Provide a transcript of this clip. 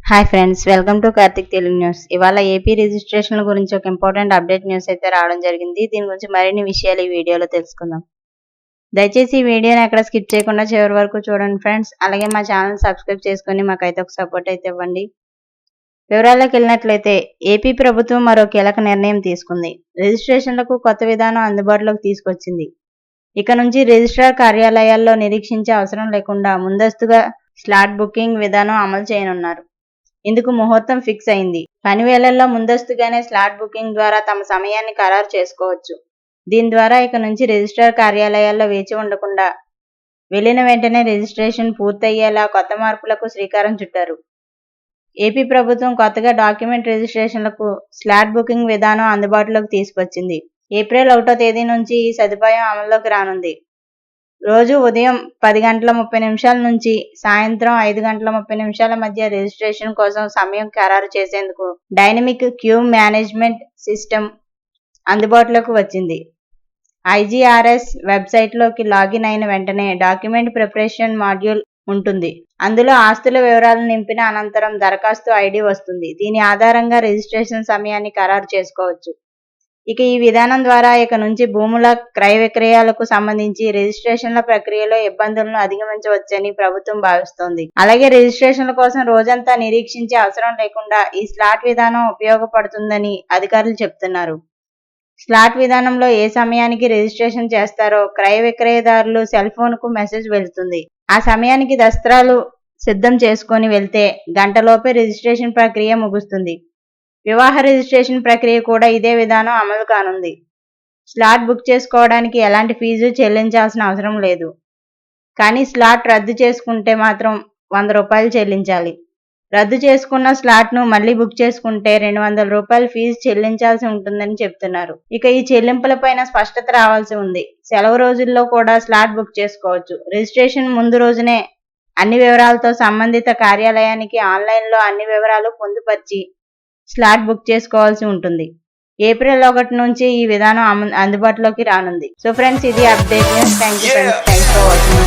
Hi friends, welcome to Karthik Telugu news. ఇవాళ AP రిజిస్ట్రేషన్ల గురించి ఒక ఇంపార్టెంట్ అప్డేట్ న్యూస్ అయితే రావడం జరిగింది. దీని గురించి మరిన్ని విషయాలు ఈ వీడియోలో తెలుసుకుందాం. దయచేసి ఈ వీడియోని ఎక్కడ స్కిప్ చేయకుండా చివరి వరకు చూడండి ఫ్రెండ్స్. అలాగే మా ఛానల్ సబ్స్క్రైబ్ చేసుకుని మాకైతే ఒక సపోర్ట్ అయితే ఇవ్వండి. వివరాల్లోకి వెళ్ళినట్లయితే ఏపీ ప్రభుత్వం మరో కీలక నిర్ణయం తీసుకుంది. రిజిస్ట్రేషన్లకు కొత్త విధానం అందుబాటులోకి తీసుకొచ్చింది. ఇక నుంచి రిజిస్ట్రార్ కార్యాలయాల్లో నిరీక్షించే అవసరం లేకుండా ముందస్తుగా స్లాట్ బుకింగ్ విధానం అమలు చేయనున్నారు. ఇందుకు ముహూర్తం ఫిక్స్ అయింది. పని వేళల్లో ముందస్తుగానే స్లాట్ బుకింగ్ ద్వారా తమ సమయాన్ని ఖరారు చేసుకోవచ్చు. దీని ద్వారా ఇక నుంచి రిజిస్ట్రార్ కార్యాలయాల్లో వేచి ఉండకుండా వెళ్లిన వెంటనే రిజిస్ట్రేషన్ పూర్తయ్యేలా కొత్త మార్పులకు శ్రీకారం చుట్టారు. ఏపీ ప్రభుత్వం కొత్తగా డాక్యుమెంట్ రిజిస్ట్రేషన్లకు స్లాట్ బుకింగ్ విధానం అందుబాటులోకి తీసుకొచ్చింది. ఏప్రిల్ 1వ తేదీ నుంచి ఈ సదుపాయం అమల్లోకి రానుంది. రోజు ఉదయం 10:30 నుంచి సాయంత్రం 5:30 మధ్య రిజిస్ట్రేషన్ కోసం సమయం ఖరారు చేసేందుకు డైనమిక్ క్యూ మేనేజ్మెంట్ సిస్టమ్ అందుబాటులోకి వచ్చింది. ఐజీఆర్ఎస్ వెబ్సైట్లోకి లాగిన్ అయిన వెంటనే డాక్యుమెంట్ ప్రిపరేషన్ మాడ్యూల్ ఉంటుంది. అందులో ఆస్తుల వివరాలను నింపిన అనంతరం దరఖాస్తు ఐడి వస్తుంది. దీని ఆధారంగా రిజిస్ట్రేషన్ సమయాన్ని ఖరారు చేసుకోవచ్చు. ఇక ఈ విధానం ద్వారా ఇక నుంచి భూముల క్రయ విక్రయాలకు సంబంధించి రిజిస్ట్రేషన్ల ప్రక్రియలో ఇబ్బందులను అధిగమించవచ్చని ప్రభుత్వం భావిస్తోంది. అలాగే రిజిస్ట్రేషన్ల కోసం రోజంతా నిరీక్షించే అవసరం లేకుండా ఈ స్లాట్ విధానం ఉపయోగపడుతుందని అధికారులు చెబుతున్నారు. స్లాట్ విధానంలో ఏ సమయానికి రిజిస్ట్రేషన్ చేస్తారో క్రయ విక్రయదారులు సెల్ ఫోన్కు మెసేజ్ వెళ్తుంది. ఆ సమయానికి దస్త్రాలు సిద్ధం చేసుకొని వెళ్తే గంటలోపే రిజిస్ట్రేషన్ ప్రక్రియ ముగుస్తుంది. వివాహ రిజిస్ట్రేషన్ ప్రక్రియ కూడా ఇదే విధానం అమలు కానుంది. స్లాట్ బుక్ చేసుకోవడానికి ఎలాంటి ఫీజు చెల్లించాల్సిన అవసరం లేదు. కానీ స్లాట్ రద్దు చేసుకుంటే మాత్రం ₹100 చెల్లించాలి. రద్దు చేసుకున్న స్లాట్ను మళ్లీ బుక్ చేసుకుంటే ₹200 ఫీజు చెల్లించాల్సి ఉంటుందని చెబుతున్నారు. ఇక ఈ చెల్లింపులపైన స్పష్టత రావాల్సి ఉంది. సెలవు రోజుల్లో కూడా స్లాట్ బుక్ చేసుకోవచ్చు. రిజిస్ట్రేషన్ ముందు రోజునే అన్ని వివరాలతో సంబంధిత కార్యాలయానికి ఆన్లైన్లో అన్ని వివరాలు పొందుపరిచి స్లాట్ బుక్ చేసుకోవాల్సి ఉంటుంది. ఏప్రిల్ 1 నుంచి ఈ విధానం అందుబాటులోకి రానుంది. సో ఫ్రెండ్స్, ఇది update news. Thank you friends. Thanks for watching.